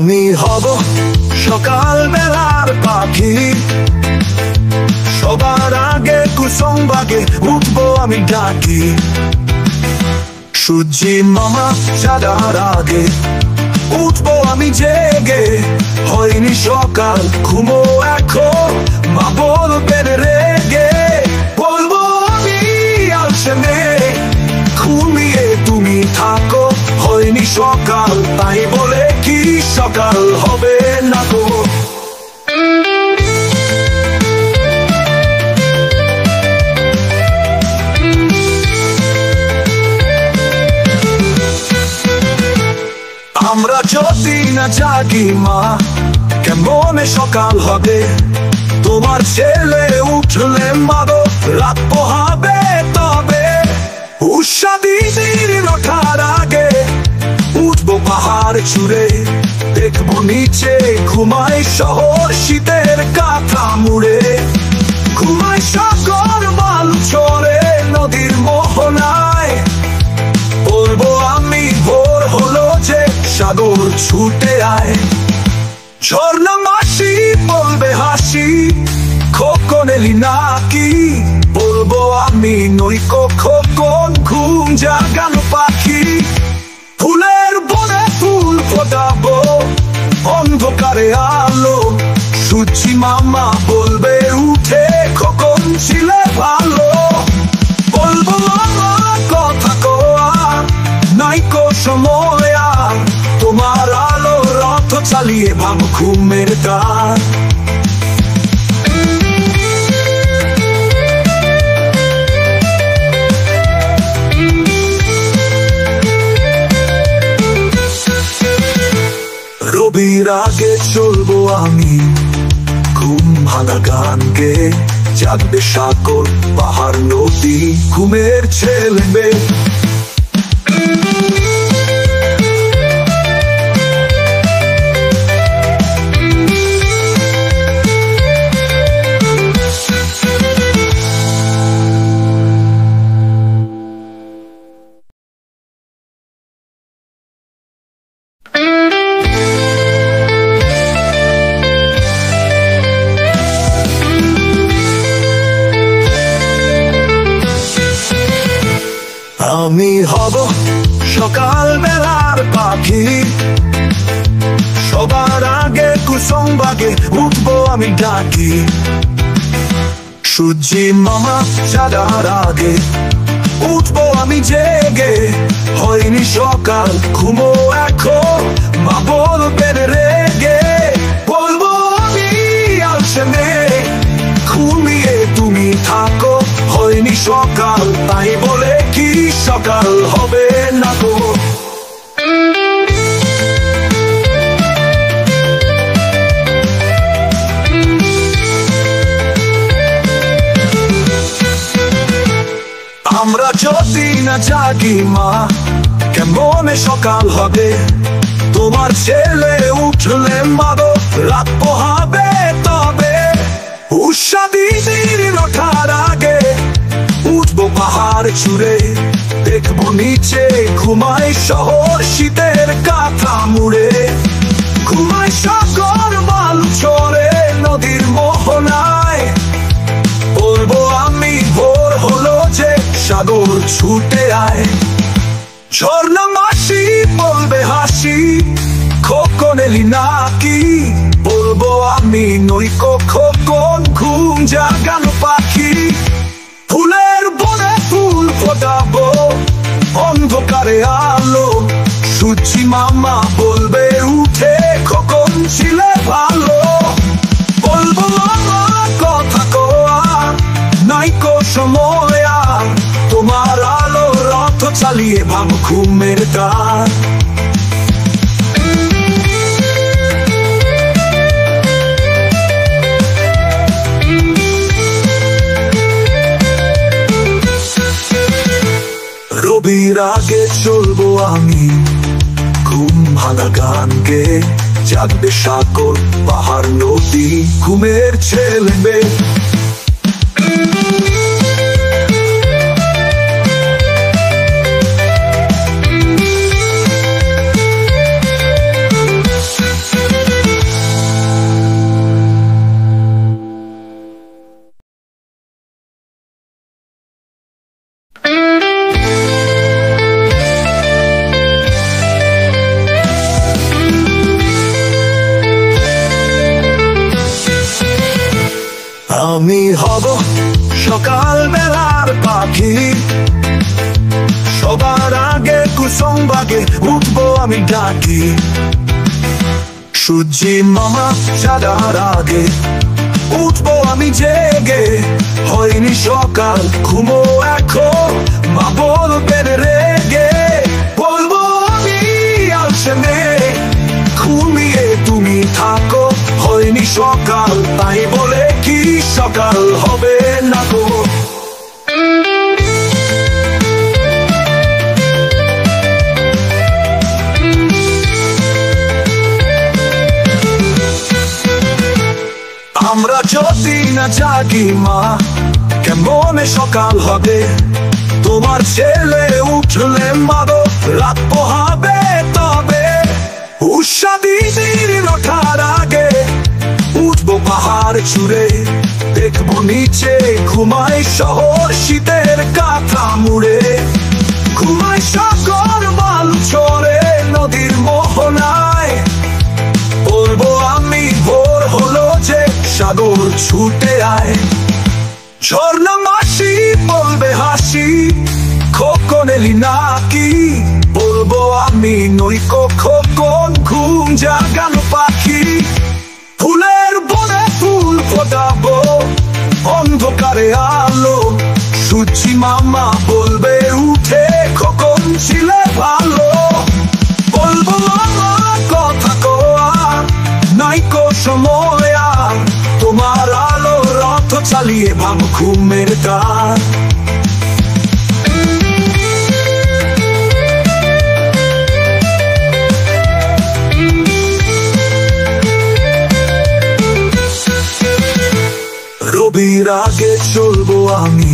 আমি হব সকাল বেলার পাখি, সবার আগে কুসুম বাগে উঠবো আমি ডাকি। সূর্যি মামা জাগার আগে উঠবো আমি জেগে, হয়নি সকাল ঘুমো এখন মা বলবেন রেগে। বলবো আমি আলসেমে ঘুমিয়ে তুমি থাকো, হয়নি সকাল তাই বলে কি সকাল হবে না গো। আমরা যদি না জাগি মা কেমনে সকাল হবে, তোমার ছেলে উঠলে মাগো রাত পোহাবে তবে। উষা দিদির ওঠার আগে উঠবো পাহাড় চূড়ে, দেখবো নিচে ঘুমাই শহর শীতের কাঁথা মুড়ে। ঘুমাই সাগর বালু চড়ে নদীর মোহনায়, বলবো আমি ভোর হলো যে সাগর ছুটে আয়। ঝর্ণা মাসি বলবে হাসি খোকন এলি নাকি, বলবো আমি নই খোকন ঘুম জাগানো পাখি। ফুলের বনে ফুল ফোটাবো অন্ধকারে আলো, সূর্যি মামা বলবে উঠে খোকন ছিলে ভালো। বলবো আমার কথা কোয়া নাইকো সময় আর, তোমার আলো রথ চালিয়ে ভাব ঘুমের দ্বার। রবির আগে চলবো আমি ঘুম ভাঙা গান গে, জাগবে সাগর পাহাড় নদী ঘুমের ছেলে মেয়ে। আমি হব সকাল বেলার পাখি, সবার আগে কুসুম বাগে উঠবো আমি ডাকি। সূর্যি মামা জাগার আগে উঠবো আমি জেগে, হয়নি সকাল ঘুমো এখন মা বলবেন রেগে। বলবো আমি আলসেমে ঘুমিয়ে তুমি থাকো, হয়নি সকাল তাই বলে কি সকাল হবে না গো। আমরা যদি না জাগি মা কেমনে সকাল হবে, তোমার ছেলে উঠলে মাগো রাত পোহাবে তবে। উষা দিদির ওঠার আগে উঠবো পাহাড় চূড়ে, দেখবো নিচে ঘুমাই শহর শীতের কাঁথা মুড়ে। ঘুমাই সাগর বালু চড়ে নদীর মোহনায়, বলবো আমি ভোর হলো যে সাগর ছুটে আয়। ঝর্ণা মাসি বলবে হাসি খোকন এলি নাকি, বলবো আমি নই খোকন ঘুম জাগানো পাখি। ফুলের বনে ফুল ফোটাবো অন্ধকারে আলো, সূর্যি মামা বলবে উঠে খোকন ছিলে ভালো। বলবো আমার কথা কোয়া নাইকো সময় আর, তোমার আলো রথ চালিয়ে ভাব ঘুমের দ্বার। রবির আগে চলবো আমি ঘুম ভাঙা গান গে, জাগবে সাগর পাহাড় নদী ঘুমের ছেলে মেয়ে। আমি হব সকাল বেলার পাখি, সবার আগে কুসুম বাগে উঠবো আমি ডাকি। সূর্যি মামা জাগার আগে উঠবো আমি জেগে, হয়নি সকাল ঘুমো এখন মা বলবেন রেগে। বলবো আমি আলসেমে ঘুমিয়ে তুমি থাকো, হয়নি সকাল তাই বলে কি সকাল হবে না গো। আমরা যদি না জাগি মা কেমনে সকাল হবে, তোমার ছেলে উঠলে মারো রাত পোহাবে তবে। উষা দিদির ওঠার আগে উঠবো পাহাড় চূড়ে, দেখবো নিচে ঘুমাই শহর শীতের কাঁথা মুড়ে। ঘুমাই সাগর বালু চড়ে নদীর মোহনায়, বলবো আমি ভোর হলো যে সাগর ছুটে আয়। ঝর্ণা মাসি বলবে হাসি খোকন এলি নাকি, বলবো আমি নই খোকন ঘুম জাগানো পাখি। ফুলের বনে ফুল ফোটাবো অন্ধকারে আলো, সূর্যি মামা বলবে উঠে খোকন ছিলে ভালো। বলবো আমার কথা কোয়া নাইকো সময় আর, তোমার আলো রথ চালিয়ে ভাব ঘুমের দ্বার। রবির আগে চলবো আমি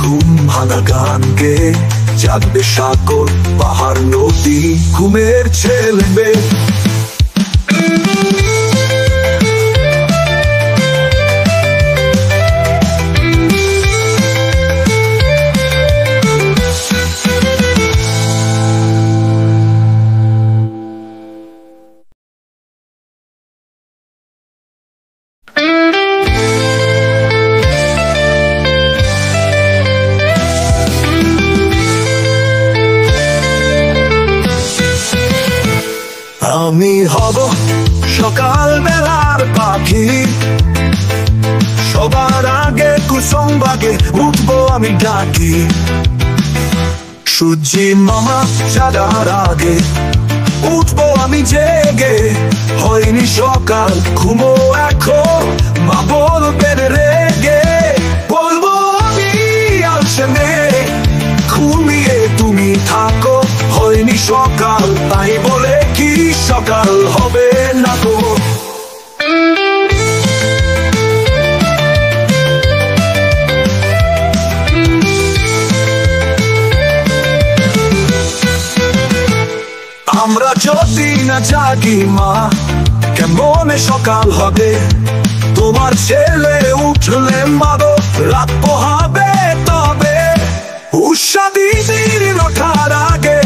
ঘুম ভাঙা গান গে, জাগবে সাগর পাহাড় নদী ঘুমের ছেলে মেয়ে। আমি হব সকাল বেলার পাখি, সবার আগে কুসুম বাগে উঠবো আমি ডাকি। সূর্যি মামা জাগার আগে উঠবো আমি জেগে, হয়নি সকাল ঘুমো এখন মা বলবেন রেগে। বলবো আমি আলসেমে ঘুমিয়ে তুমি থাকো, হয়নি সকাল তাই বলে কি সকাল হবে না গো। আমরা যদি না জাগি মা কেমনে সকাল হবে, তোমার ছেলে উঠলে মারো রাত পোহাবে তবে। উষা দিদির ওঠার আগে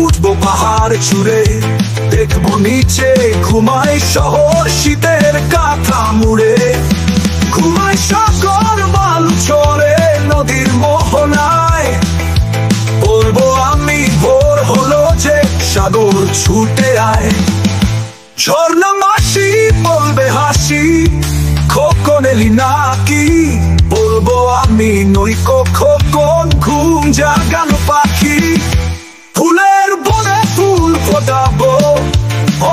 উঠবো পাহাড় চূড়ে, দেখবো নিচে ঘুমাই শহর শীতের কাঁথা মুড়ে। ঘুমাই সাগর বালু চড়ে নদীর মোহনায়, বলবো আমি ভোর হলো যে সাগর ছুটে আয়। ঝর্ণা মাসি বলবে হাসি খোকন এলি নাকি, বলবো আমি নই খোকন ঘুম জাগানো পাখি। ফুলের বনে ফুল ফোটাবো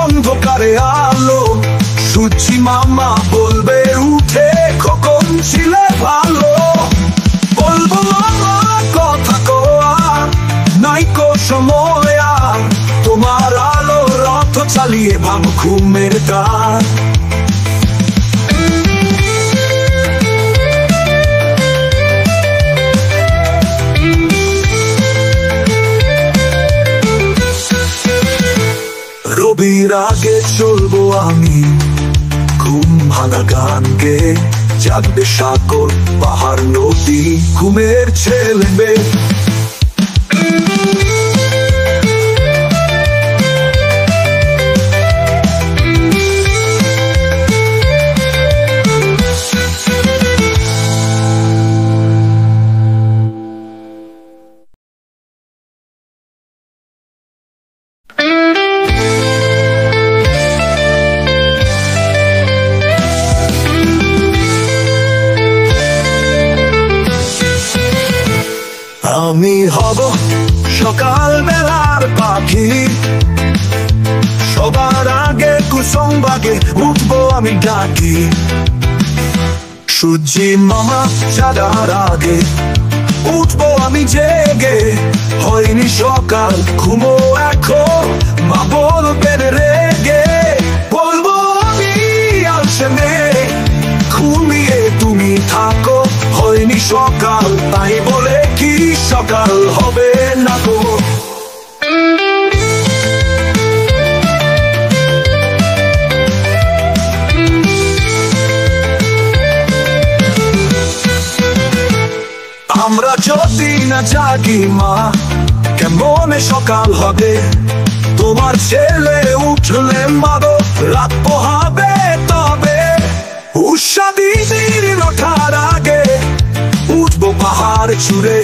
অন্ধকারে আলো, সূর্যি মামা বলবে উঠে খোকন ছিলে ভালো। বলবো আমার কথা কোয়া নাইকো সময় আর, তোমার আলো রথ চালিয়ে ভাব ঘুমের দ্বার। রবির আগে চলবো আমি ঘুম ভাঙা গান গে, জাগবে সাগর পাহাড় নদী ঘুমের ছেলে মেয়ে। আমি হব সকাল বেলার পাখি, সবার আগে কুসুম বাগে উঠবো আমি ডাকি। সূর্যি মামা জাগার আগে উঠবো আমি জেগে, হয়নি সকাল ঘুমো এখন মা বলবেন রেগে। বলবো আমি আলসেমে ঘুমিয়ে তুমি থাকো, হয়নি সকাল তাই বলে কি সকাল হবে না গো। আমরা যদি না জাগি মা কেমনে সকাল হবে, তোমার ছেলে উঠলে মাগো রাত পোহাবে তবে। উষা দিদির ওঠার আগে উঠবো পাহাড় চূড়ে,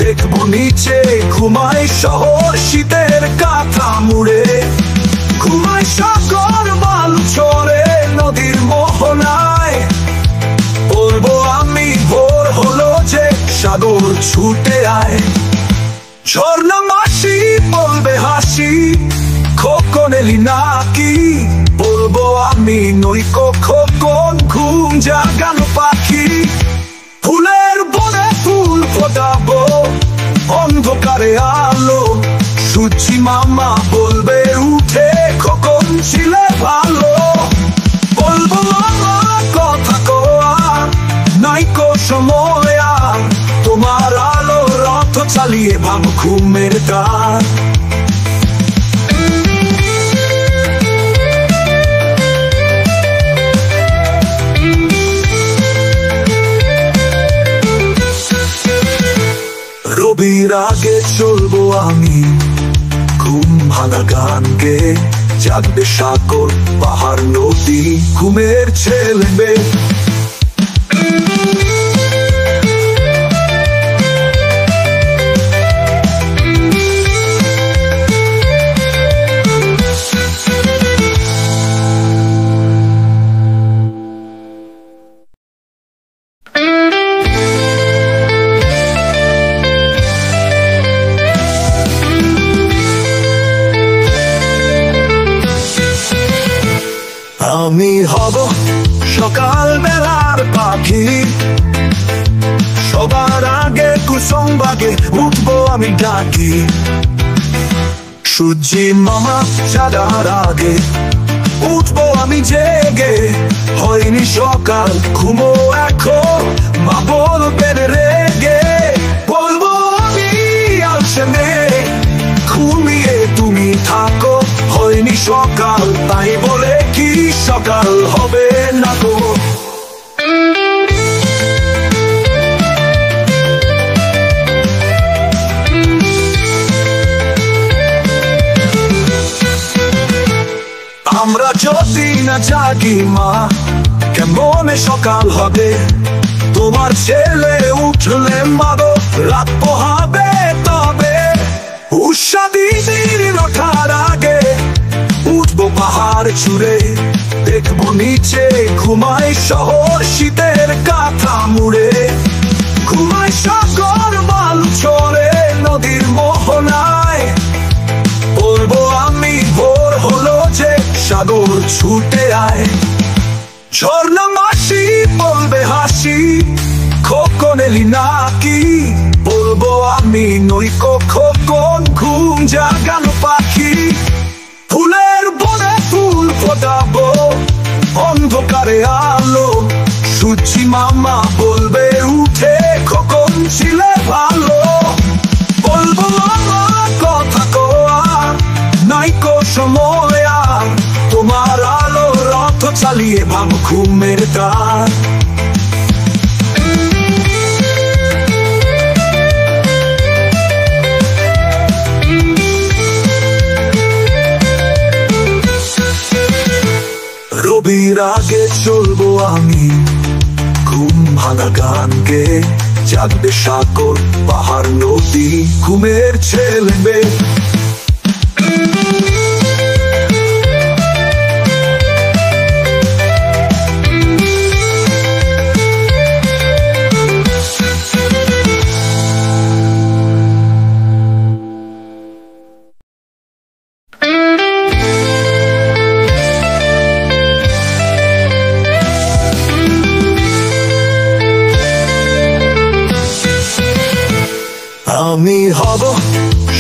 দেখবো নিচে ঘুমাই শহর শীতের কাঁথা মুড়ে। ঘুমাই সাগর বালু চড়ে নদীর মোহনায়, বলবো আমি ভোর হলো যে সাগর ছুটে আয়। ঝর্ণা মাসি বলবে হাসি খোকন এলি নাকি, বলবো আমি নই খোকন ঘুম জাগানো পাখি। ফুলের বনে ফুল ফোটাবো অন্ধকারে আলো, সূর্যি মামা বলবে উঠে খোকন ছিলে ভালো। বলবো আমার কথা কোয়া নাইকো সময় আর, তোমার আলো রথ চালিয়ে ভাব ঘুমের দ্বার। রবির আগে চলবো আমি ঘুম ভাঙা গান গে, জাগবে সাগর পাহাড় নদী ঘুমের ছেলে মেয়ে। আমি হব সকাল বেলার পাখি, সবার আগে কুসুম বাগে উঠবো আমি ডাকি। সূর্যি মামা জাগার আগে উঠবো আমি জেগে, হয়নি সকাল ঘুমো এখন মা বলবেন রেগে। বলবো আমি আলসেমে ঘুমিয়ে তুমি থাকো, হয়নি সকাল তাই বলে কি সকাল হবে না গো। আমরা যদি না জাগি মা কেমনে সকাল হবে, তোমার ছেলে উঠলে মাগো রাত পোহাবে তবে। উষা দিদির ওঠার আগে উঠবো পাহাড় চূড়ে, দেখবো নিচে ঘুমাই শহর শীতের কাঁথা মুড়ে। ঘুমাই সাগর বালু চড়ে নদীর মোহনায়, বলবো আমি ভোর হলো যে সাগর ছুটে আয়। ঝর্ণা মাসি বলবে হাসি খোকন এলি নাকি, বলবো আমি নই খোকন ঘুম জাগানো পাখি। ফুলের বনে ফুল ফোটাবো অন্ধকারে আলো, সূর্যি মামা বলবে উঠে খোকন ছিলে ভালো। বলবো আমার কথা কোয়া নাইকো সময় আর, তোমার আলো রথ চালিয়ে ভাব ঘুমের দ্বার। রবির আগে চলবো আমি ঘুম ভাঙা গান গে, জাগবে সাগর পাহাড় নদী ঘুমের ছেলে মেয়ে। আমি হব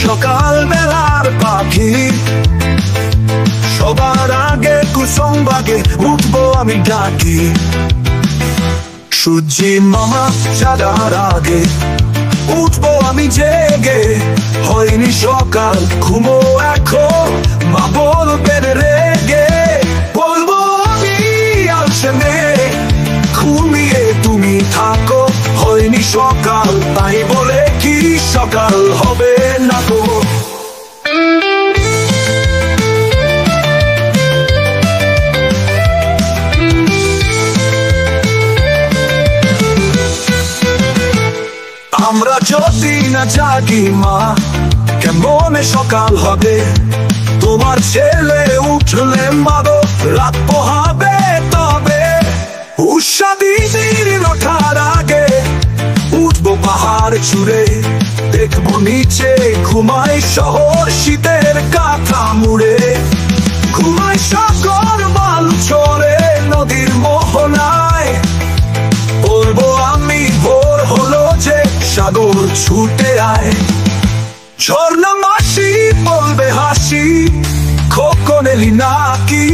সকাল বেলার পাখি, সবার আগে কুসুম বাগে উঠবো আমি ডাকি। সূর্যি মামা জাগার আগে উঠবো আমি জেগে, হয়নি সকাল ঘুমো এখন মা বলবেন রেগে। বলবো আমি আলসেমে ঘুমিয়ে তুমি থাকো, হয়নি সকাল তাই বলে কি সকাল হবে না গো। আমরা যদি না জাগি মা কেমনে সকাল হবে, তোমার ছেলে উঠলে মাগো রাত পোহাবে। তবে উষা দিদির ওঠার আগে উঠবো পাহাড় চূড়ে, দেখবো নিচে ঘুমাই শহর শীতের কাঁথা মুড়ে। ঘুমাই সাগর বালু চড়ে নদীর মোহনায়, বলবো আমি ভোর হলো যে সাগর ছুটে আয়। ঝর্ণা মাসি বলবে হাসি খোকন এলি নাকি,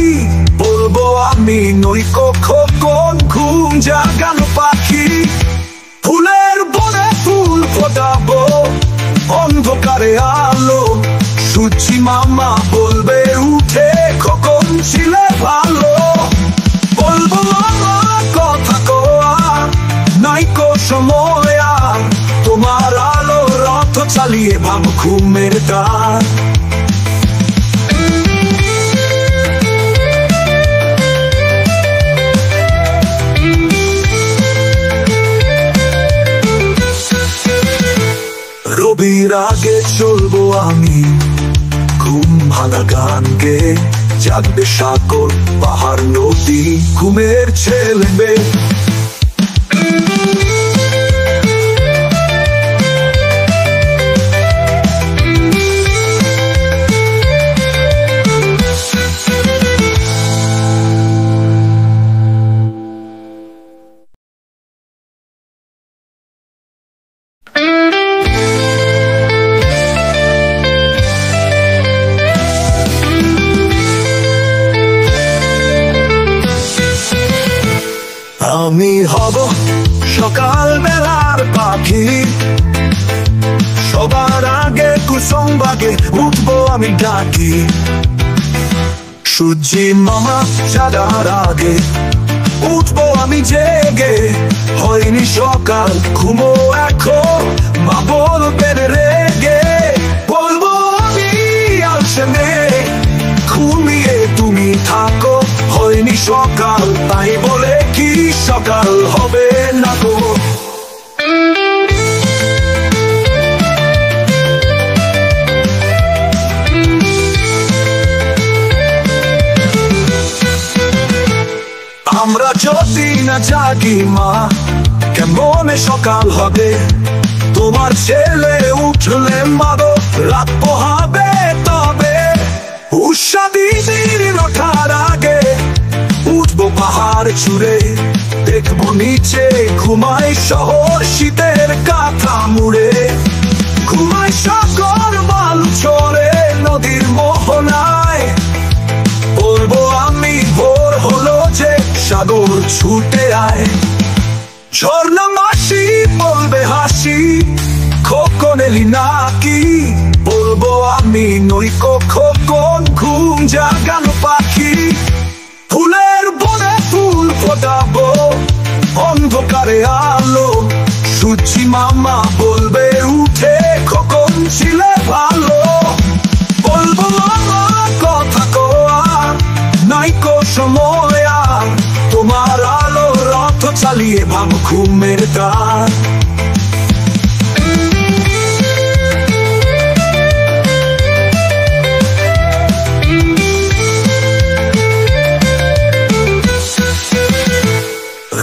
বলবো আমি নই খোকন ঘুম জাগানো পাখি। ফুলের বনে ফুল ফোটাবো অন্ধকারে আলো, সূর্যি মামা বলবে উঠে খোকন ছিলে ভালো। বলবো মামা কথা কোয়া নাইকো সময়, তোমার আলো রথ চালিয়ে ভাব ঘুমের দ্বার। রবির আগে চলবো আমি ঘুম ভাঙা গান গে, জাগবে সাগর পাহাড় নদী ঘুমের ছেলে মেয়ে। আমি হব সকাল বেলার পাখি, সবার আগে কুসুম বাগে উঠবো আমি ডাকি। সূর্যি মামা জাগার আগে উঠবো আমি জেগে, হয়নি সকাল ঘুমো এখন মা বলবেন রেগে। বলবো আমি আলসেমে ঘুমিয়ে তুমি থাকো, হয়নি সকাল তাই বলে কি সকাল হবে না গো। আমরা যদি না জাগি মা কেমনে সকাল হবে, তোমার ছেলে উঠলে মাগো রাত পোহাবে। তবে উষা দিদির ওঠার আগে উঠবো পাহাড় চূড়ে, দেখবো নিচে ঘুমাই শহর শীতের কাঁথা মুড়ে। ঘুমাই সাগর বালু চড়ে নদীর মোহনায়, বলবো আমি ভোর হলো যে সাগর ছুটে আয়। ঝর্ণা মাসি বলবে হাসি খোকন এলি নাকি, বলবো আমি নই খোকন ঘুম জাগানো পাখি। ফুলের বনে ফুল ফোটাবো অন্ধকারে আলো, সূর্যি মামা বলবে উঠে খোকন ছিলে ভালো। বলবো মামা কথা কোয়া নাইকো সময়, তোমার আলো রথ চালিয়ে ভাব ঘুমের দ্বার।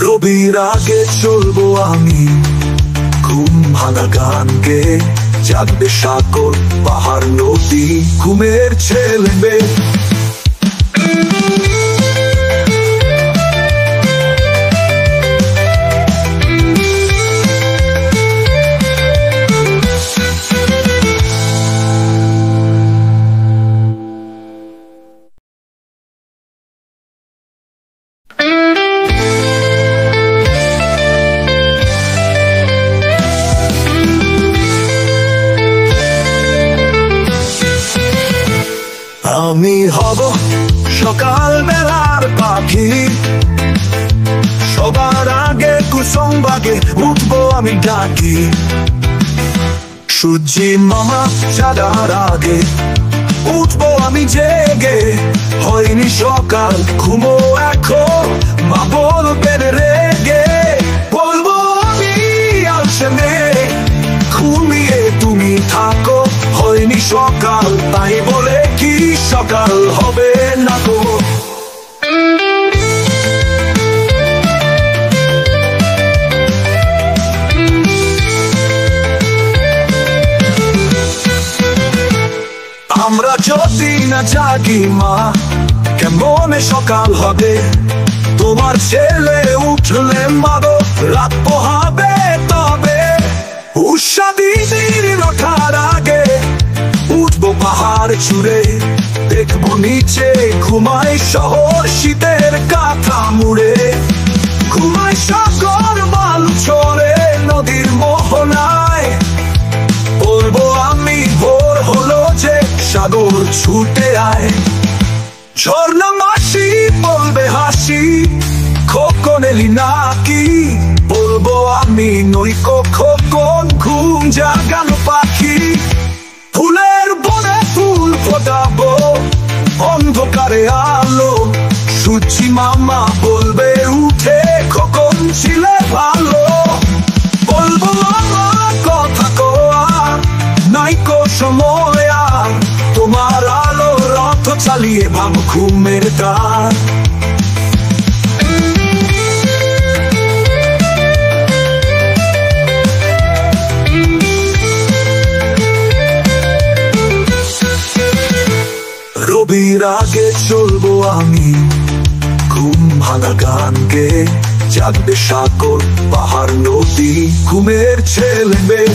রবির আগে চলবো আমি ঘুম ভাঙা গান গে, জাগবে সাগর পাহাড় নদী ঘুমের ছেলে মেয়ে। আমি হব সকাল বেলার পাখি, সবার আগে কুসুম বাগে উঠবো আমি ডাকি। সূর্যি মামা সাদার আগে উঠবো আমি জেগে, হয়নি সকাল ঘুমো এখন মা বলবেন রেগে। বলবো আমি আসলে ঘুমিয়ে তুমি থাকো, হয়নি সকাল তাই বলে কি সকাল হবে না গো। আমরা যদি না জাগি মা কেমনে সকাল হবে, তোমার ছেলে উঠলে মাগো রাত পোহাবে তবে। উষা দিদির ওঠার আগে উঠবো পাহাড় চূড়ে, দেখবো নিচে ঘুমাই শহর শীতের কাঁথা মুড়ে। ঘুমাই সাগর বালু চড়ে নদীর মোহনায়, বলবো আমি ভোর হলো যে সাগর ছুটে আয়। ঝর্ণা মাসি বলবে হাসি খোকন এলি নাকি, বলবো আমি নইকো খোকন ঘুম জাগানো পাখি। ফুলের বনে ফুল ফোটাবো অন্ধকারে আলো, সূর্যি মামা বলবে উঠে খোকন ছিলে ভালো। বলবো আমার কথা কোয়া নাইকো সময় আর, তোমার আলো রথ চালিয়ে ভাব ঘুমের দ্বার। রবির আগে চলবো আমি ঘুম ভাঙা গান গে, জাগবে সাগর পাহাড় নদী ঘুমের ছেলে মেয়ে।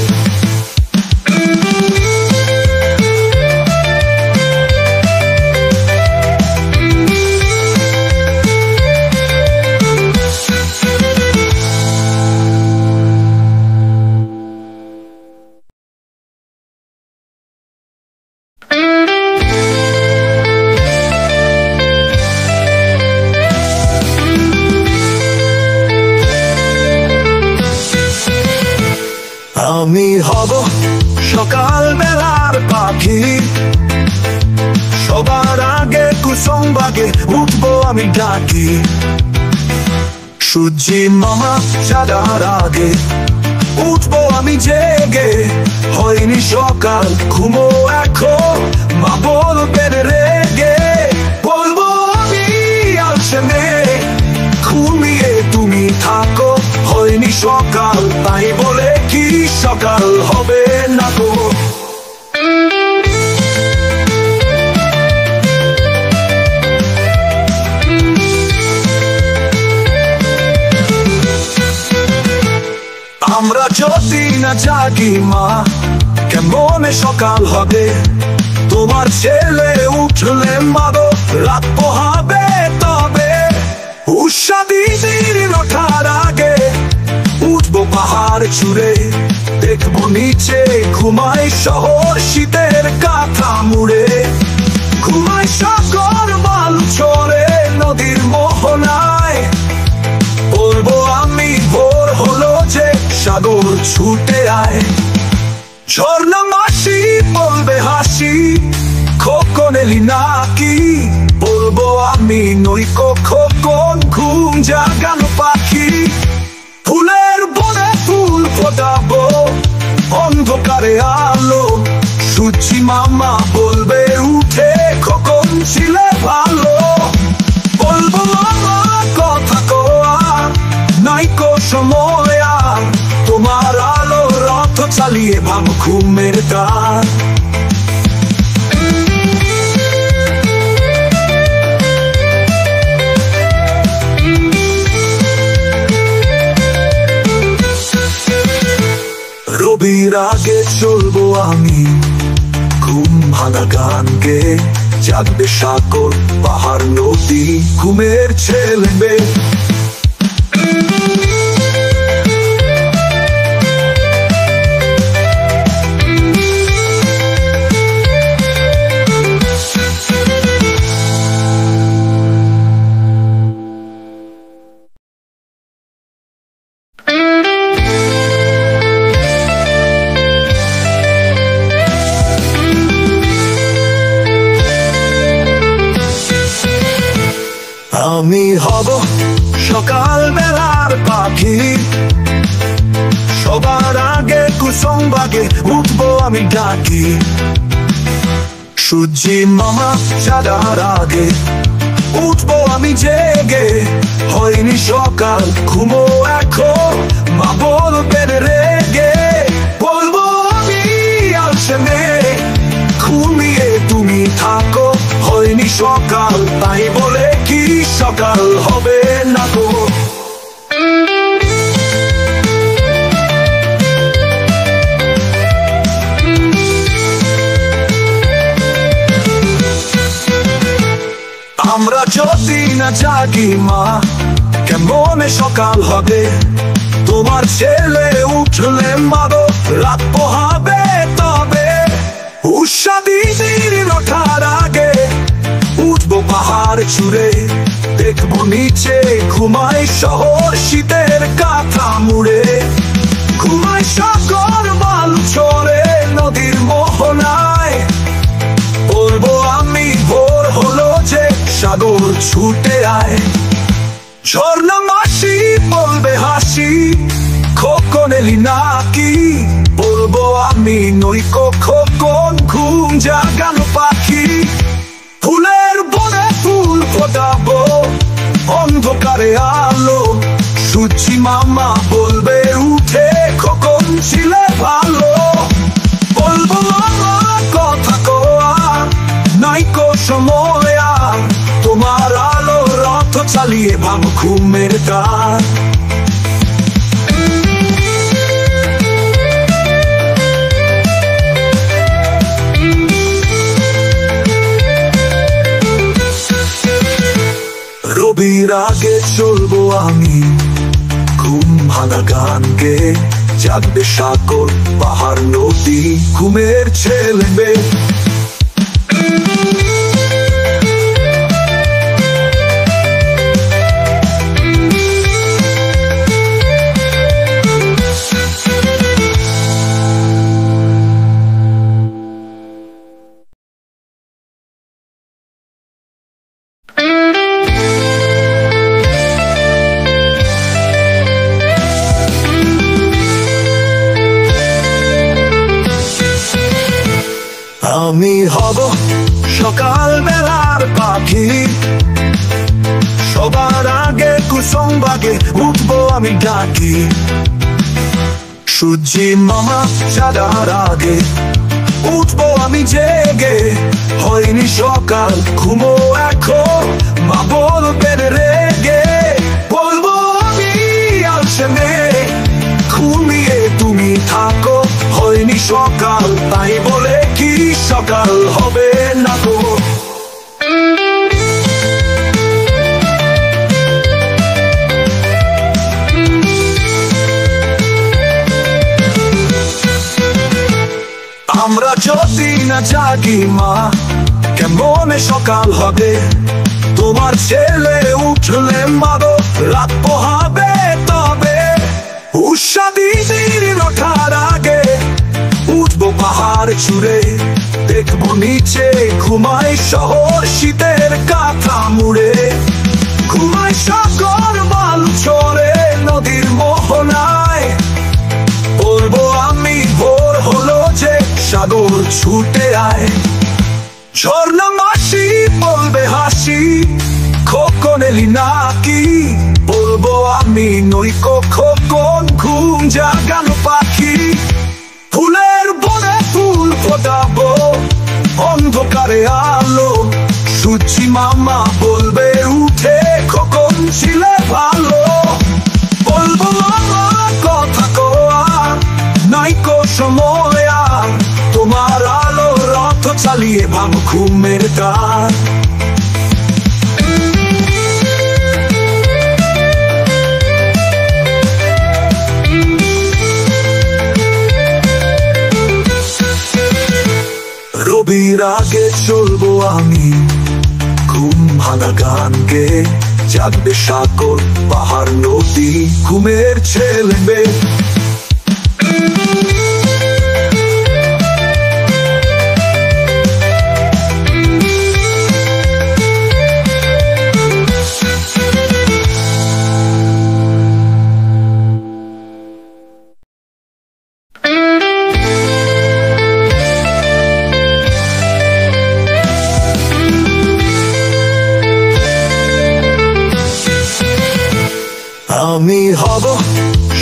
আমি হব সকাল বেলার পাখি, সবার আগে কুসুম বাগে উঠবো আমি ডাকি। সূর্যি মামা সাদার আগে উঠবো আমি জেগে, হয়নি সকাল ঘুমো এখন মা বলবেন রেগে। বলবো আমি আসলে ঘুমিয়ে তুমি থাকো, হয়নি সকাল তাই বলে কি সকাল হবে না গো। আমরা যদি না জাগি মা কেমনে সকাল হবে, তোমার ছেলে উঠলে মাগো রাত পোহাবে তবে। উষা দিদির ওঠার আগে উঠবো পাহাড় চূড়ে, দেখবো নিচে ঘুমাই শহর শীতের কাঁথা মুড়ে। ঘুমাই সাগর বালু চড়ে নদীর মোহনায়, বলবো আমি ভোর হলো যে সাগর ছুটে আয়। ঝর্ণা মাসি বলবে হাসি খোকন এলি নাকি, বলবো আমি নইকো খোকন ঘুম জাগানো পাখি। ফুলের বনে ফুল ফোটাবো অন্ধকারে আলো, সূর্যি মামা বলবে উঠে খোকন ছিলে ভালো। বলবো আমার কথা কোয়া নাইকো সময় আর, তোমার আলো রথ চালিয়ে ভাব ঘুমের দ্বার। রবির আগে চলবো আমি ঘুম ভাঙা গান গে, জাগবে সাগর পাহাড় নদী ঘুমের ছেলে মেয়ে। আমি হব সকাল বেলার পাখি, সবার আগে কুসুম বাগে উঠবো আমি ডাকি। সূর্যি মামা জাগার আগে উঠবো আমি জেগে, হয়নি সকাল ঘুমো এখন মা বলবেন রেগে। বলবো আমি আলসে মেয়ে, ঘুমিয়ে তুমি থাকো, হয়নি সকাল তাই বলে কি সকাল হবে না গো। আমরা যদি না জাগি মা, কেমনে সকাল হবে? তোমার ছেলে উঠলে মাগো রাত পোহাবে তবে। উষা দিদির ওঠার আগে উঠবো পাহাড় চূড়ে, দেখবো নিচে ঘুমাই শহর শীতের কাঁথা মুড়ে। ঘুমাই সাগর বালু চড়ে নদীর মোহনায়, বলবো আমি ভোর হলো যে সাগর ছুটে আয়। ঝর্ণা মাসি বলবে হাসি, খোকন এলি নাকি? বলবো আমি নইকো খোকন ঘুম জাগানো পাখি। ফুলের বনে ফুল ফোটাবো অন্ধকারে আলো, সূর্যি মামা বলবে উঠে খোকন ছিলে ভালো। বলবো আমার কথা কোয়া নাইকো সময় আর, তোমার আলো রথ চালিয়ে ভাব ঘুমের দ্বার। রবির আগে চলবো আমি ঘুম ভাঙা গান গে, জাগবে সাগর পাহাড় নদী ঘুমের ছেলে মেয়ে। আমি হব সকাল বেলার পাখি, সবার আগে কুসুম বাগে উঠবো আমি ডাকি। সূর্যি মামা জাগার আগে উঠবো আমি জেগে, হয়নি সকাল ঘুমো এখন মা বলবেন রেগে। বলবো আমি আলসে মেয়ে, ঘুমিয়ে তুমি থাকো, হয়নি সকাল তাই বলে কি সকাল হবে না গো। আমরা যদি না জাগি মা, কেমনে সকাল হবে? তোমার ছেলে উঠলে মাগো রাত পোহাবে তবে। উষা দিদির ওঠার আগে উঠবো পাহাড় চূড়ে, দেখবো নিচে ঘুমাই শহর শীতের কাঁথা মুড়ে। ঘুমাই সাগর বালু চড়ে নদীর মোহনায়, বলবো আমি ভোর হলো যে সাগর ছুটে আয়। ঝর্ণা মাসি বলবে হাসি, খোকন এলি নাকি? বলবো আমি নইকো খোকন ঘুম জাগানো পাখি। ফুলের বনে ফুল ফোটাবো অন্ধকারে আলো, সূর্যি মামা বলবে উঠে খোকন ছিলে ভালো। বলবো আমার কথা কোয়া নাইকো সময় আর, তোমার আলো রথ চালিয়ে ভাব ঘুমের দ্বার। রবির আগে চলবো আমি ঘুম ভাঙা গান গে, জাগবে সাগর পাহাড় নদী ঘুমের ছেলে মেয়ে।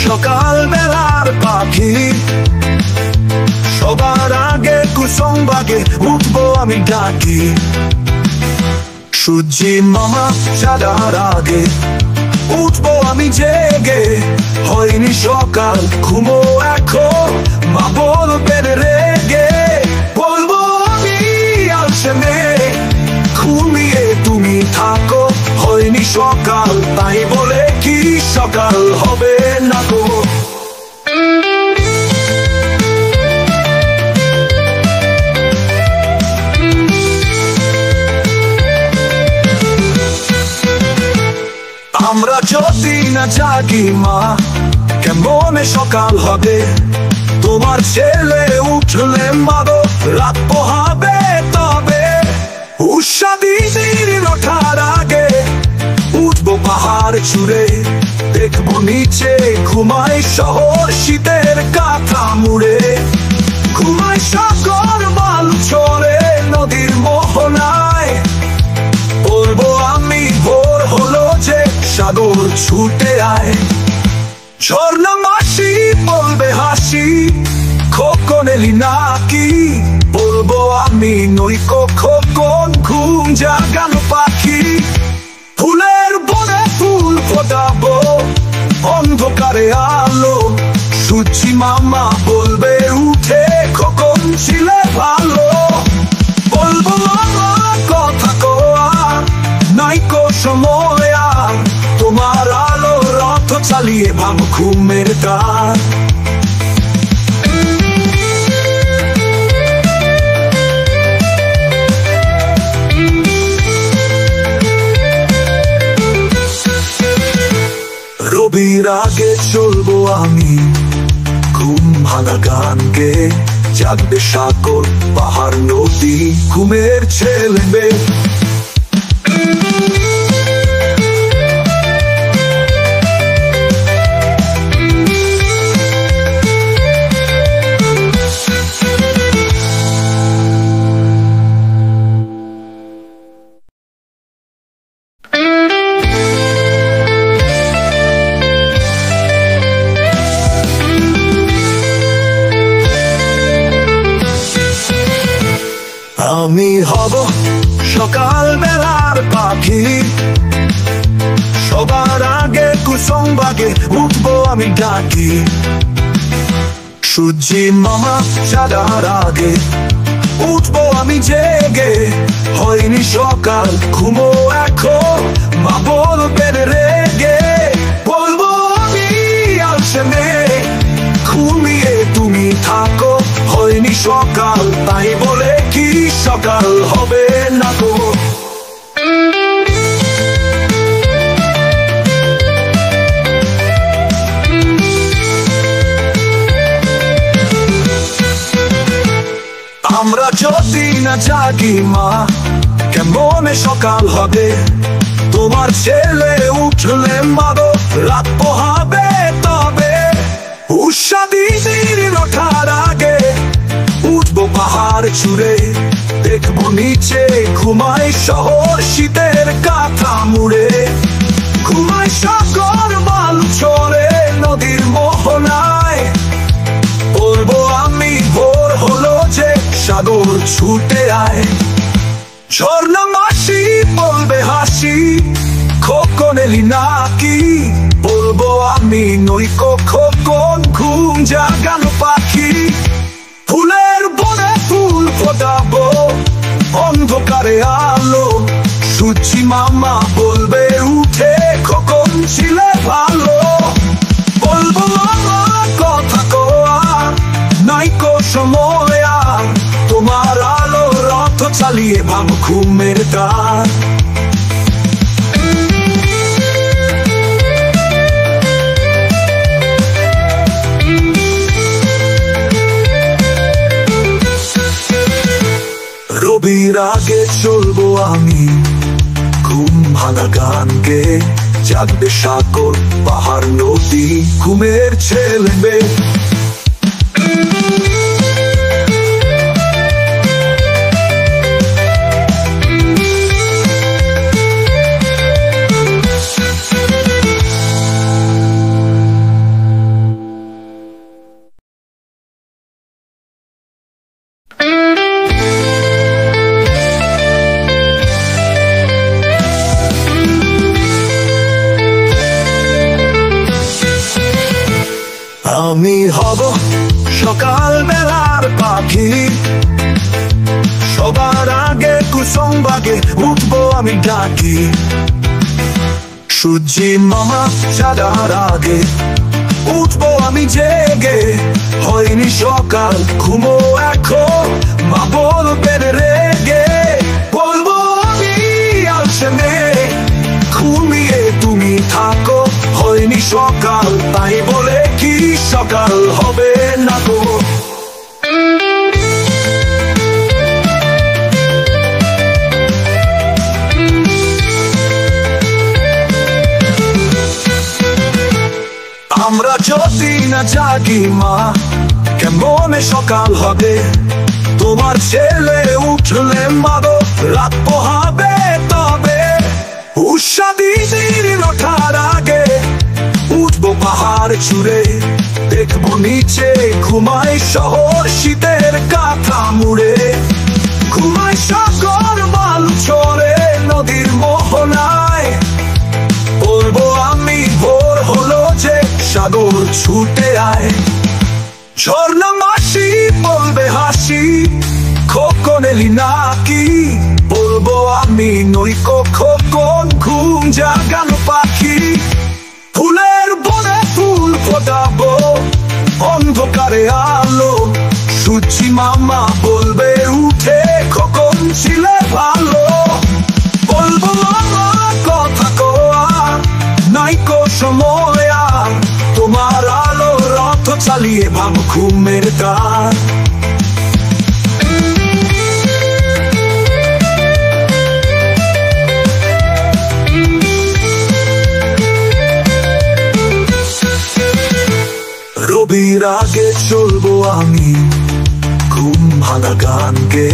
সকাল বেলার পাখি, সবার আগে কুসুম বাগে উঠবো আমি ডাকি। সূর্যি মামা সাদার আগে উঠবো আমি জেগে, হয়নি সকাল ঘুমো এখন, মা বলবেন রেগে। বলবো আমি আলসে মেয়ে, ঘুমিয়ে তুমি থাকো, হয়নি সকাল তাই বলে কি সকাল হবে না গো। আমরা যদি না জাগি মা, কেমনে সকাল হবে? তোমার ছেলে উঠলে মাগো রাত পোহাবে তবে। উষা দিদির ওঠার আগে উঠবো পাহাড় চূড়ে, দেখবো নিচে ঘুমাই শহর শীতের কাঁথা মুড়ে। ঘুমাই সাগর বালু চড়ে নদীর মোহনায়, বলবো আমি ভোর হলো যে সাগর ছুটে আয়। ঝর্ণা মাসি বলবে হাসি, খোকন এলি নাকি? বলবো আমি নইকো খোকন, ঘুম জাগানো পাখি। ফুলের বনে ফুল ফোটাবো, অন্ধকারে আলো, সূর্যি মামা বলবে উঠে খোকন ছিলে ভালো। বলবো আমার কথা কোয়া নাইকো সময় আর, তোমার আলো রথ চালিয়ে ভাব ঘুমের দ্বার। রবির আগে চলবো আমি ঘুম ভাঙা গান গে, জাগবে সাগর পাহাড় নদী ঘুমের ছেলে মেয়ে। আমি হব সকাল বেলার পাখি, সবার আগে কুসুম বাগে উঠবো আমি ডাকি। সূর্যি মামা সাদার আগে উঠবো আমি জেগে, হয়নি সকাল ঘুমো এখন, মা বলবেন রেগে। বলবো আমি আলসে মেয়ে, ঘুমিয়ে তুমি থাকো, হয়নি সকাল তাই বলে কি সকাল হবে না গো। আমরা যদি না জাগি মা, কেমনে সকাল হবে? তোমার ছেলে উঠলে মাগো রাত পোহাবে তবে। উষা দিদির ওঠার আগে উঠবো পাহাড় চূড়ে, দেখবো নিচে ঘুমাই শহর শীতের কাঁথা মুড়ে। ঘুমাই সাগর বালু চড়ে নদীর মোহনায়, বলবো আমি ভোর হলো যে সাগর ছুটে আয়। ঝর্ণা মাসি বলবে হাসি, খোকন এলি নাকি? বলবো আমি নইকো খোকন, ঘুম জাগানো পাখি। ফুলের বনে ফুল ফোটাবো, অন্ধকারে আলো, সূর্যি মামা বলবে উঠে খোকন ছিলে ভালো। বলবো আমার কথা কোয়া নাইকো সময় আর, তোমার আলো রথ চালিয়ে ভাব ঘুমের দ্বার। রবির আগে চলবো আমি ঘুম ভাঙা গান গে, জাগবে সাগর পাহাড় নদী ঘুমের ছেলে মেয়ে। আমি হব সকাল বেলার পাখি, সবার আগে কুসুম বাগে উঠবো আমি ডাকি। সূর্যি মামা সাদার আগে উঠবো আমি জেগে, হয়নি সকাল ঘুমো এখন মা বলবেন রেগে। বলবো আমি আসলে ঘুমিয়ে তুমি থাকো, হয়নি সকাল তাই বলে কি সকাল হবে না গো। আমরা যদি না জাগি মা কেমনে সকাল হবে, তোমার ছেলে উঠলে মাগো রাত পোহাবে তবে। উষা দিদির ওঠার আগে উঠবো পাহাড় চূড়ে, দেখবো নিচে ঘুমাই শহর শীতের কাঁথা মুড়ে। ঘুমাই সাগর বালু চড়ে নদীর মোহনায়, বলবো আমি ভোর হলো যে সাগর ছুটে আয়। ঝর্ণা মাসি বলবে হাসি খোকন এলি নাকি, বলবো আমি নই খোকন ঘুম জাগানো পাখি। ফুলের বনে ফুল ফোটাবো অন্ধকারে আলো, সূর্যি মামা বলবে উঠে খোকন ছিলে ভালো। বলবো মামা কথা কোয়া নাইকো সময়, তোমার আলো রথ চালিয়ে ভাব ঘুমের দ্বার। রবির আগে চলবো আমি ঘুম ভাঙা গান গে,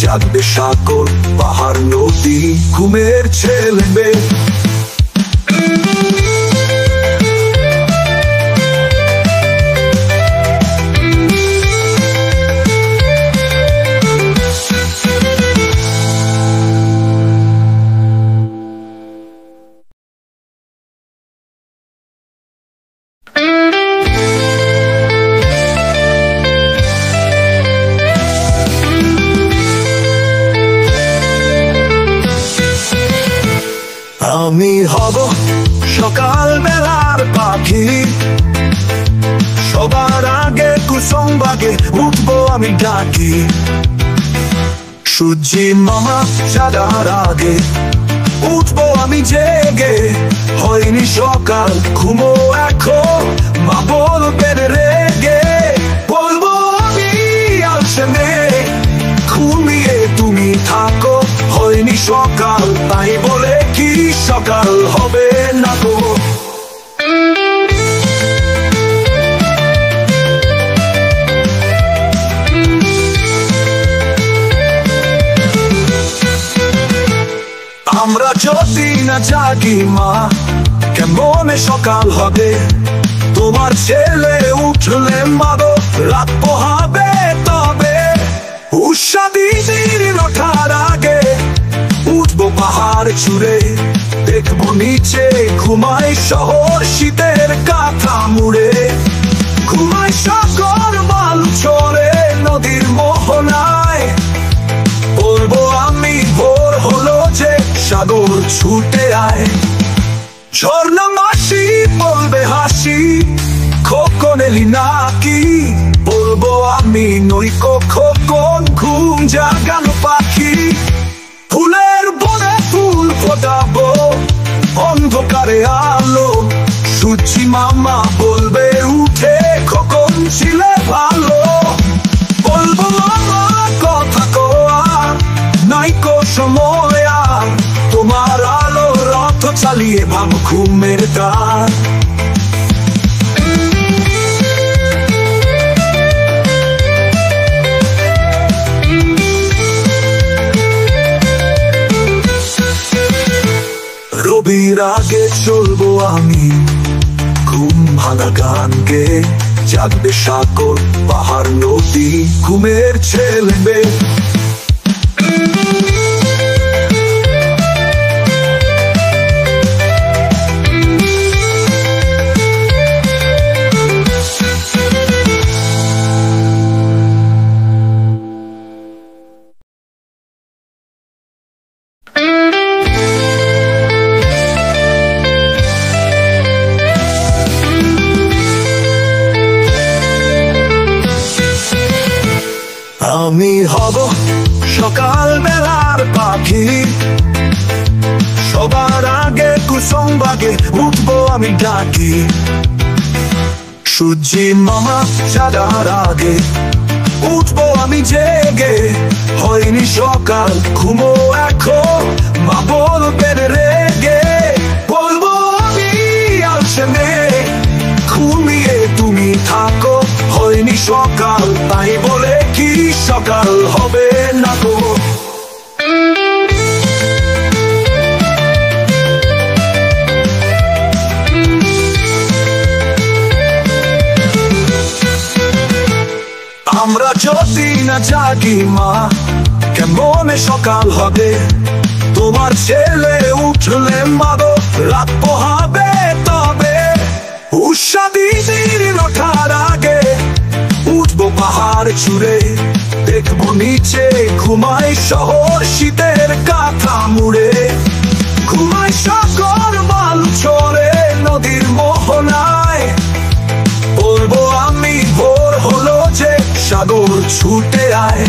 জাগবে সাগর পাহাড় নদী ঘুমের ছেলে মেয়ে। আমি হব সকাল বেলার পাখি, সবার আগে কুসুম বাগে উঠবো আমি ডাকি। সূর্যি মামা সাদার আগে উঠবো আমি জেগে, হয়নি সকাল ঘুমো এখন মা বলবেন রেগে। বলবো আমি আসলে ঘুমিয়ে তুমি থাকো, হয়নি সকাল তাই বলে কি সকাল হবে না গো। আমরা যদি না জাগি মা কেমনে সকাল হবে, তোমার ছেলে উঠলে মাগো রাত পোহাবে তবে। উষা দিদির ওঠার আগে উঠবো পাহাড় চূড়ে, দেখবো নিচে ঘুমাই শহর শীতের কাঁথা মুড়ে। ঘুমাই সাগর বালু চড়ে নদীর মোহনায়, বলবো আমি ভোর হলো যে সাগর ছুটে আয়। ঝর্ণা মাসি বলবে হাসি খোকন এলি নাকি, বলবো আমি নই খোকন ঘুম জাগানো পাখি। ফুলের বনে ফুল ফোটাবো অন্ধকারে আলো, সূর্যি মামা বলবে উঠে খোকন ছিলে ভালো। বলবো মামা কথা কোয়া নাইকো সময়, তোমার আলো রথ চালিয়ে ভাব ঘুমের দ্বার। রবির আগে চলবো আমি ঘুম ভাঙা গান গে, জাগবে সাগর পাহাড় নদী ঘুমের ছেলে মেয়ে। আমি হব সকাল বেলার পাখি, সবার আগে কুসুম বাগে উঠবো আমি ডাকি। সূর্যি মামা সাদার আগে উঠবো আমি জেগে, হয়নি সকাল ঘুমো এখন মা বলবেন রেগে। বলবো আমি আলসে মেয়ে, ঘুমিয়ে তুমি থাকো, হয়নি সকাল তাই বলে কি সকাল হবে না গো। আমরা যদি না জাগি মা, কেমনে সকাল হবে? তোমার ছেলে উঠলে মাগো রাত পোহাবে তবে। উষা দিদির ওঠার আগে উঠবো পাহাড় চূড়ে, দেখবো নিচে ঘুমাই শহর শীতের কাঁথা মুড়ে। ঘুমাই সাগর বালু চড়ে নদীর মোহনায়, বলবো আমি ভোর হলো যে সাগর ছুটে আয়।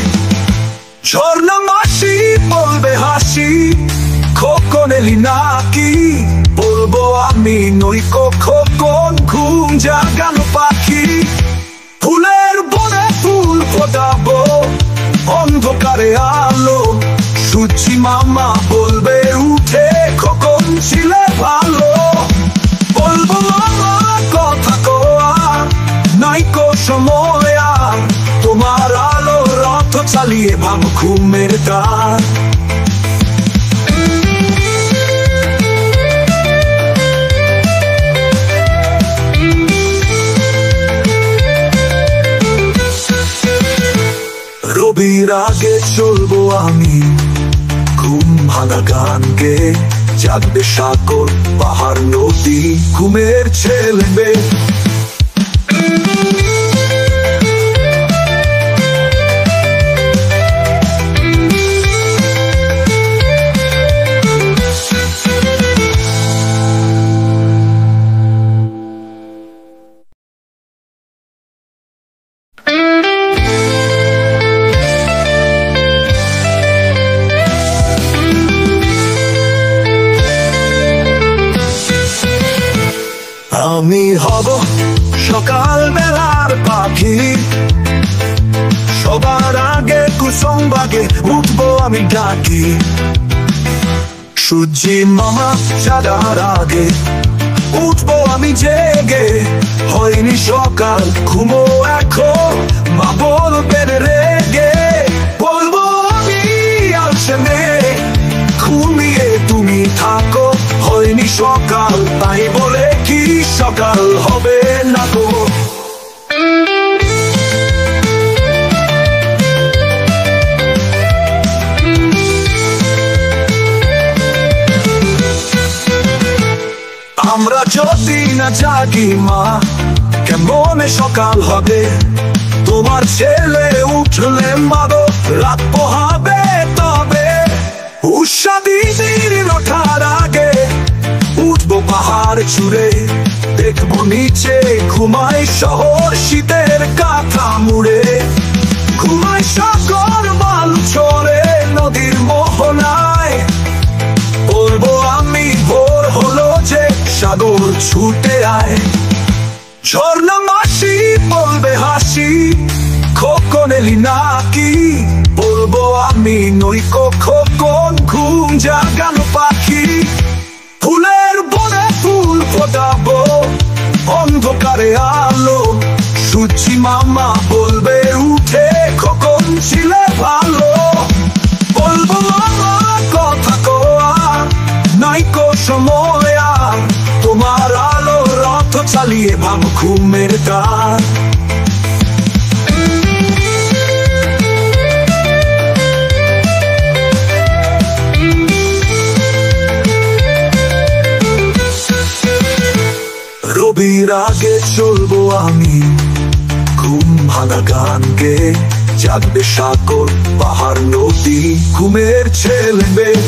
ঝর্ণা মাসি বলবে হাসি, খোকন এলি নাকি? বলবো আমি নই খোকন, ঘুম জাগানো পাখি। ফুলের বনে ফুল ফোটাবো, অন্ধকারে আলো। সূর্যি মামা বলবে উঠে খোকন ছিলে ভালো। বলবো মামা কথা কোয়া নাইকো সময়, তোমার আলো রথ চালিয়ে ভাঙ ঘুমের দ্বার। রবির আগে চলবো আমি ঘুম ভাঙা গান গে, জাগবে সাগর পাহাড় নদী ঘুমের ছেলে মেয়ে। আমি হব সকাল বেলার পাখি, সবার আগে কুসুম বাগে উঠবো আমি ডাকি। সূর্যি মামা সাদার আগে উঠবো আমি জেগে, হয়নি সকাল ঘুমো এখন মা বলবেন রেগে। বলবো আমি আলসে মেয়ে, ঘুমিয়ে তুমি থাকো, হয়নি সকাল তাই বলে কি সকাল হবে না গো। আমরা যদি না জাগি মা, কেমনে সকাল হবে? তোমার ছেলে উঠলে মাগো রাত পোহাবে তবে। উষা দিদির ওঠার আগে উঠবো পাহাড় চূড়ে, দেখবো নিচে ঘুমাই শহর শীতের কাঁথা মুড়ে। ঘুমাই সাগর বালু চড়ে নদীর মোহনায়, বলবো আমি ভোর হলো যে সাগর ছুটে আয়। ঝর্ণা মাসি বলবে হাসি, খোকন এলি নাকি? বলবো আমি নই খোকন, ঘুম জাগানো পাখি। ফুলের বনে ফুল ফোটাবো, অন্ধকারে আলো। সূর্যি মামা বলবে উঠে খোকন ছিলে ভালো। বলবো মামা কথা কোয়া নাইকো সময়, তোমার আলো রথ চালিয়ে ভাঙ ঘুমের দ্বার। রবির আগে চলবো আমি ঘুম ভাঙা গান গে, জাগবে সাগর পাহাড় নদী ঘুমের ছেলে মেয়ে।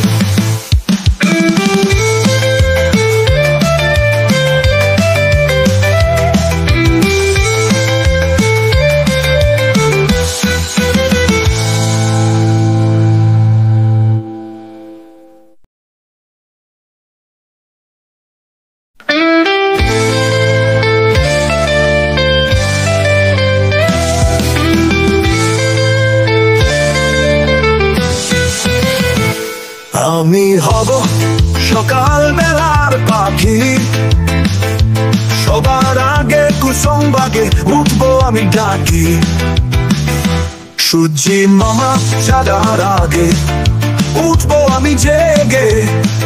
আমি হব সকাল বেলার পাখি, সবার আগে কুসুম বাগে উঠবো আমি ডাকি। সূর্যি মামা চাঁদার আগে উঠবো আমি জেগে,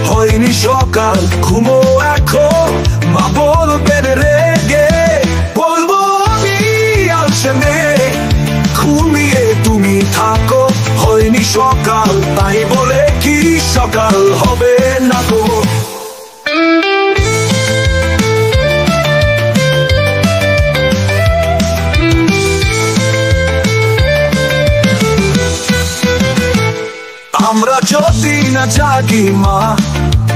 হয়নি সকাল ঘুমো এখন মা বলবেন রেগে। বলবো আমি আলসে মেয়ে, ঘুমিয়ে তুমি থাকো, হয়নি সকাল তাই বলে কি সকাল হবে না গো। আমরা যদি না জাগি মা,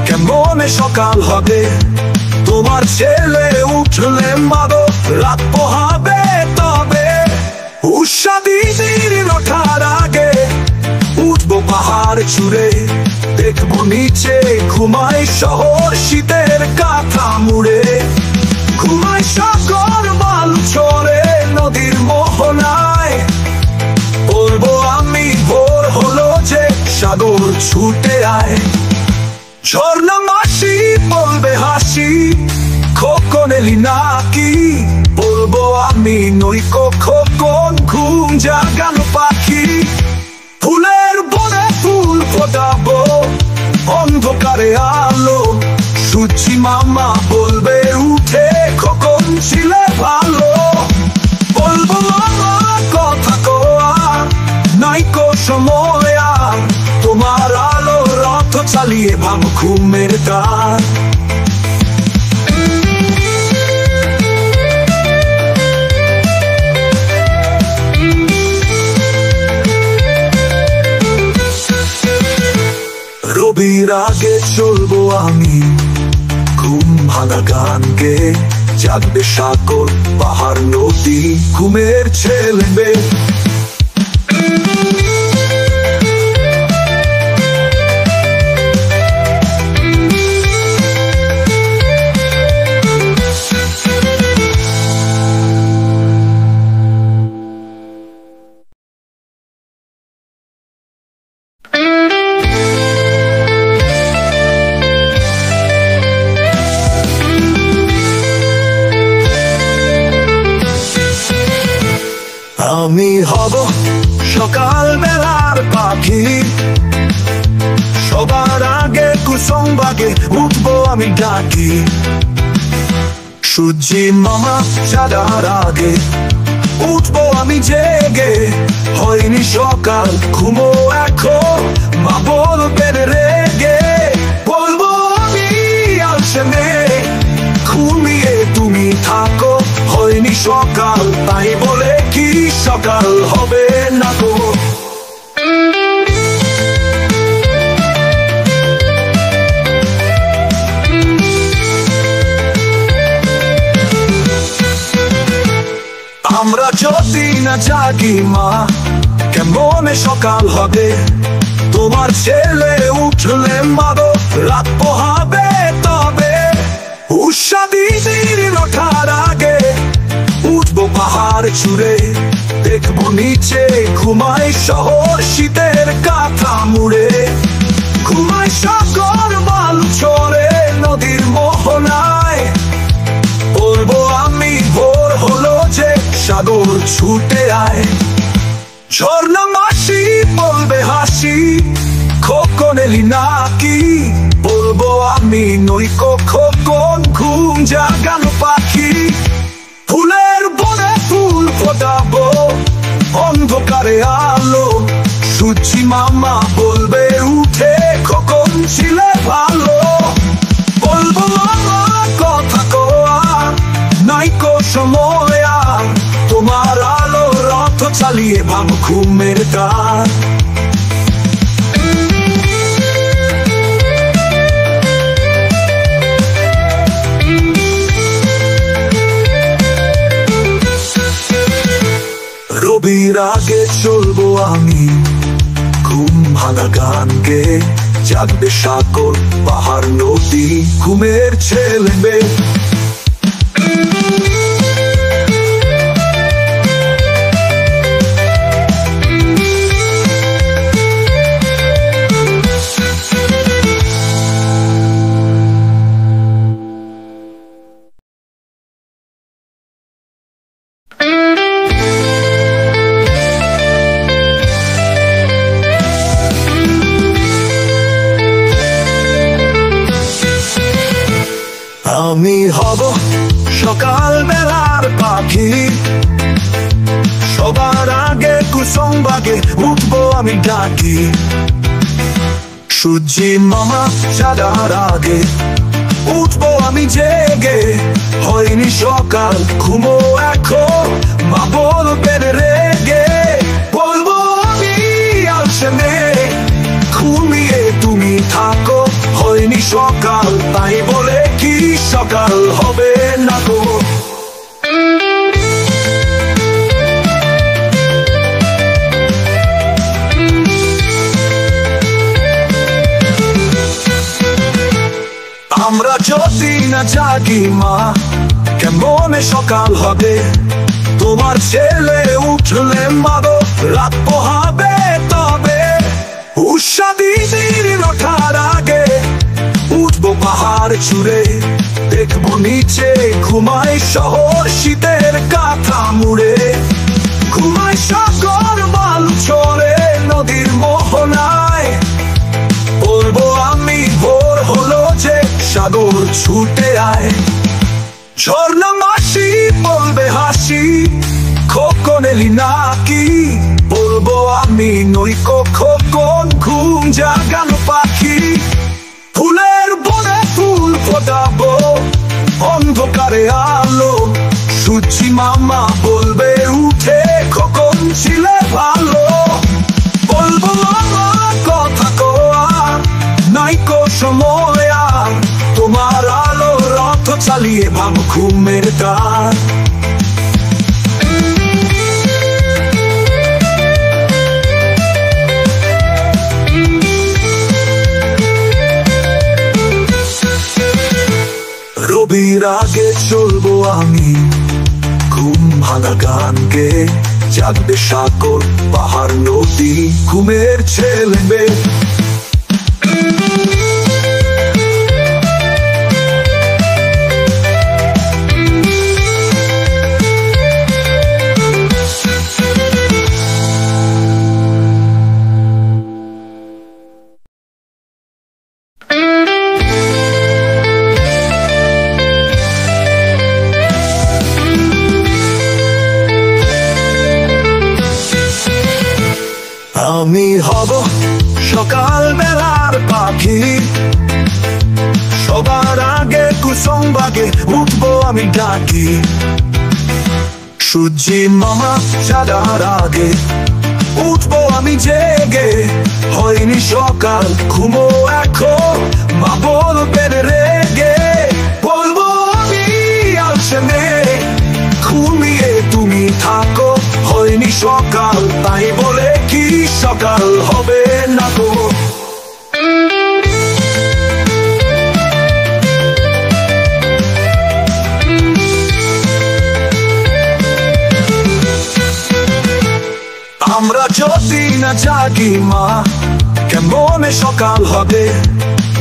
কেমনে সকাল হবে? তোমার ছেলে উঠলে মাগো রাত পোহাবে তবে। উষা দিদির ওঠার আগে উঠবো পাহাড় চূড়ে, দেখবো নিচে ঘুমাই শহর শীতের কাঁথা মুড়ে। ঘুমাই সাগর বালু চড়ে নদীর মোহনায়, বলবো আমি ভোর হলো যে সাগর ছুটে আয়। ঝর্ণা মাসি বলবে হাসি, খোকন এলি নাকি? বলবো আমি নই খোকন ঘুম জাগানো পাখি। ফুলের বনে ফুল ফোটাবো অন্ধকারে আলো, সূর্যি মামা বলবে উঠে খোকন ছিলে ভালো। বলবো মামা কথা কোয়া নাইকো সময়, তোমার আলো রথ চালিয়ে ভাব ঘুমের দ্বার। রবির আগে চলবো আমি ঘুম ভাঙা গান গে, জাগবে সাগর পাহাড় নদী ঘুমের ছেলে মেয়ে। আমি হব সকাল বেলার পাখি, সবার আগে কুসুম বাগে উঠবো আমি ডাকি। সূর্যি মামা চাঁদার আগে উঠবো আমি জেগে, হয়নি সকাল ঘুমো এখন মা বলবেন রেগে। বলবো আমি আলসে মেয়ে, ঘুমিয়ে তুমি থাকো, হয়নি সকাল তাই বলে কি সকাল হবে না গো। আমরা যদি না জাগি মা, কেমনে সকাল হবে? তোমার ছেলে উঠলে মাগো রাত পোহাবে তবে। উষা দিদির ওঠার আগে উঠবো পাহাড় চূড়ে, দেখবো নিচে ঘুমাই শহর শীতের কাঁথা মুড়ে। ঘুমাই সাগর বালু চড়ে নদীর মোহনায়, বলবো আমি ভোর হলো যে সাগর ছুটে আয়। ঝর্ণা মাসি বলবে হাসি, খোকন এলি নাকি? বলবো আমি নই খোকন ঘুম জাগানো পাখি। ফুলের বনে ফুল ফোটাবো অন্ধকারে আলো, সূর্যি মামা বলবে উঠে খোকন ছিলে ভালো। বলবো মামা কথা কোয়া নাইকো সময়, তোমার আলো রথ চালিয়ে ভাব ঘুমের দ্বার। রবির আগে চলবো আমি ঘুম ভাঙা গান গে, জাগবে সাগর পাহাড় নদী ঘুমের ছেলে মেয়ে। আমি হব সকাল বেলার পাখি, সবার আগে কুসুম বাগে উঠবো আমি ডাকি। সূর্যি মামা চাঁদার আগে উঠবো আমি জেগে, হয়নি সকাল ঘুমো এখন মা বলবেন রেগে। বলবো আমি আসলে ঘুমিয়ে তুমি থাকো, হয়নি সকাল তাই বলে কি সকাল হবে না গো। আমরা যদি না জাগি মা কেমনে সকাল হবে, তোমার ছেলে উঠলে মাগো রাত পোহাবে তবে। উষা দিদির ওঠার আগে উঠবো পাহাড় চূড়ে, দেখবো নিচে ঘুমাই শহর শীতের কাঁথা মুড়ে। ঘুমাই সাগর বালু চড়ে নদীর মোহনায়, বলবো আমি ভোর হলো যে সাগর ছুটে আয়। ঝর্ণা মাসি বলবে হাসি খোকন এলি নাকি, বলবো আমি নইকো খোকন ঘুম জাগানো পাখি। ফুলের বনে ফুল ফোটাবো অন্ধকারে আলো, সূর্যি মামা বলবে উঠে খোকন ছিলে ভালো। বলবো আমার কথা কোয়া নাইকো সময় আর, তোমার আলো রথ চালিয়ে ভাব ঘুমের দ্বার। রবির আগে চলবো আমি ঘুম ভাঙা গান গে, জাগবে সাগর পাহাড় নদী ঘুমের ছেলে মেয়ে। আমি হব সকাল বেলার পাখি, সবার আগে কুসুম বাগে উঠবো আমি ডাকি। সূর্যি মামা চাঁদার আগে উঠবো আমি জেগে, হয়নি সকাল ঘুমো এখন মা বলবেন রেগে। বলবো আমি আসলে ঘুমিয়ে তুমি থাকো, হয়নি সকাল তাই বলে কি সকাল হবে না গো। আমরা যদি না জাগি মা কেমনে সকাল হবে,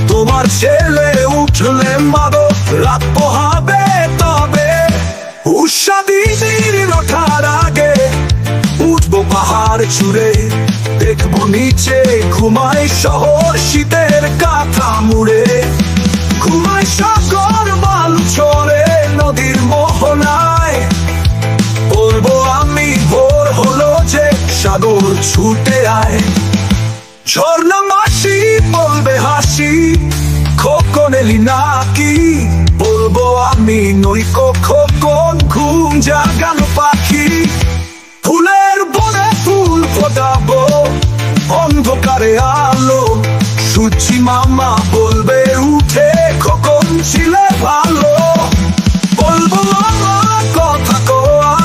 তোমার ছেলে উঠলে মাগো রাত পোহাবে তবে। উষা দিদির ওঠার আগে উঠবো পাহাড় চূড়ে, দেখবো নিচে ঘুমাই শহর শীতের কাঁথা মুড়ে। ঘুমাই সাগর বালু চড়ে নদীর মোহনায়, বলবো আমি ভোর হলো যে সাগর ছুটে আয়। ঝর্ণা মাসি বলবে হাসি খোকন এলি নাকি, বলবো আমি নইকো খোকন ঘুম জাগানো পাখি। ফুলের বনে ফুল ফোটাবো অন্ধকারে আলো, সূর্যি মামা বলবে উঠে খোকন ছিলে ভালো। বলবো আমার কথা কোয়া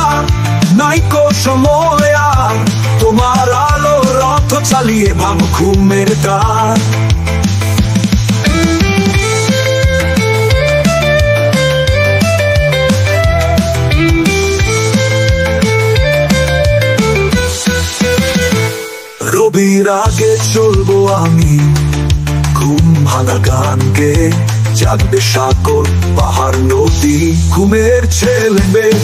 নাইকো সময় আর, তোমার আলো রথ চালিয়ে ভাব ঘুমের দ্বার। রবির আগে চলবো আমি ঘুম ভাঙা গান গে, জাগবে সাগর পাহাড় নদী ঘুমের ছেলে মেয়ে।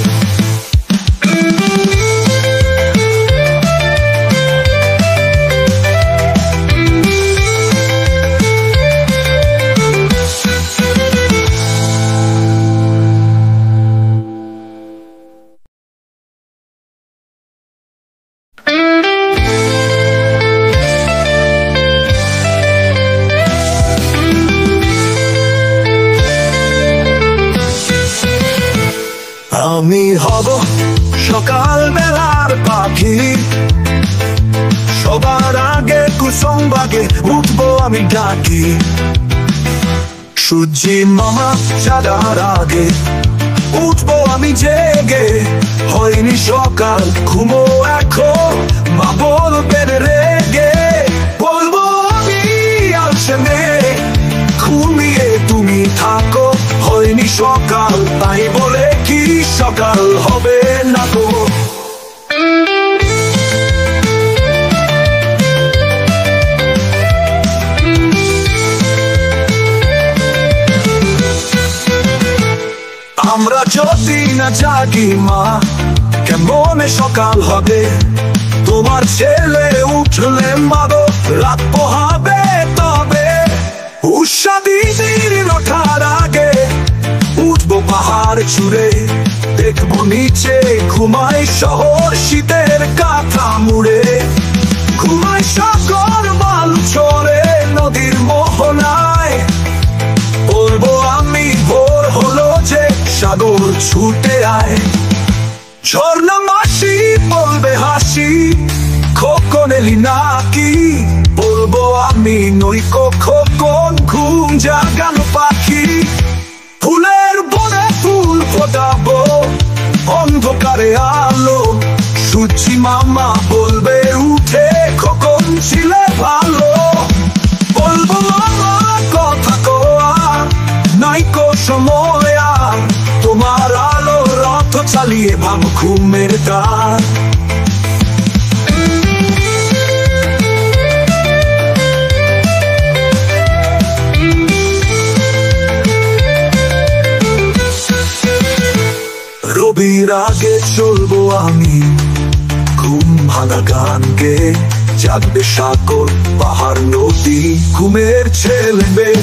সকাল বেলার পাখি, সবার আগে কুসুম বাগে উঠবো আমি ডাকি। সূর্যি মামা সাদার আগে উঠবো আমি জেগে, হয়নি সকাল ঘুমো এখন, মা বলবেন রেগে। বলবো আমি আলসেমে ঘুমিয়ে তুমি থাকো, হয়নি সকাল তাই বলে কি সকাল হবে না গো। আমরা যদি না জাগি মা, কেমনে সকাল হবে? তোমার ছেলে উঠলে মাগো রাত পোহাবে তবে। উষা দিদির ওঠার আগে উঠবো পাহাড় চূড়ে, দেখবো নিচে ঘুমাই শহর শীতের কাঁথা মুড়ে। ঘুমাই সাগর বালু চড়ে নদীর মোহনায়, বলবো আমি ভোর হলো যে সাগর ছুটে আয়। ঝর্ণা মাসি বলবে হাসি, খোকন এলি নাকি? বলবো আমি নই খোকন ঘুম জাগানো পাখি। ফুলের বনে ফুল ফোটাবো অন্ধকারে আলো, সূর্যি মামা বলবে উঠে খোকন ছিলে ভালো। বলবো মামা কথা কোয়া নাইকো সময়, তোমার আলো রথ চালিয়ে ভাব ঘুমের দ্বার। রবির আগে চলবো আমি ঘুম ভাঙা গান গে, জাগবে সাগর পাহাড় নদী ঘুমের ছেলে মেয়ে।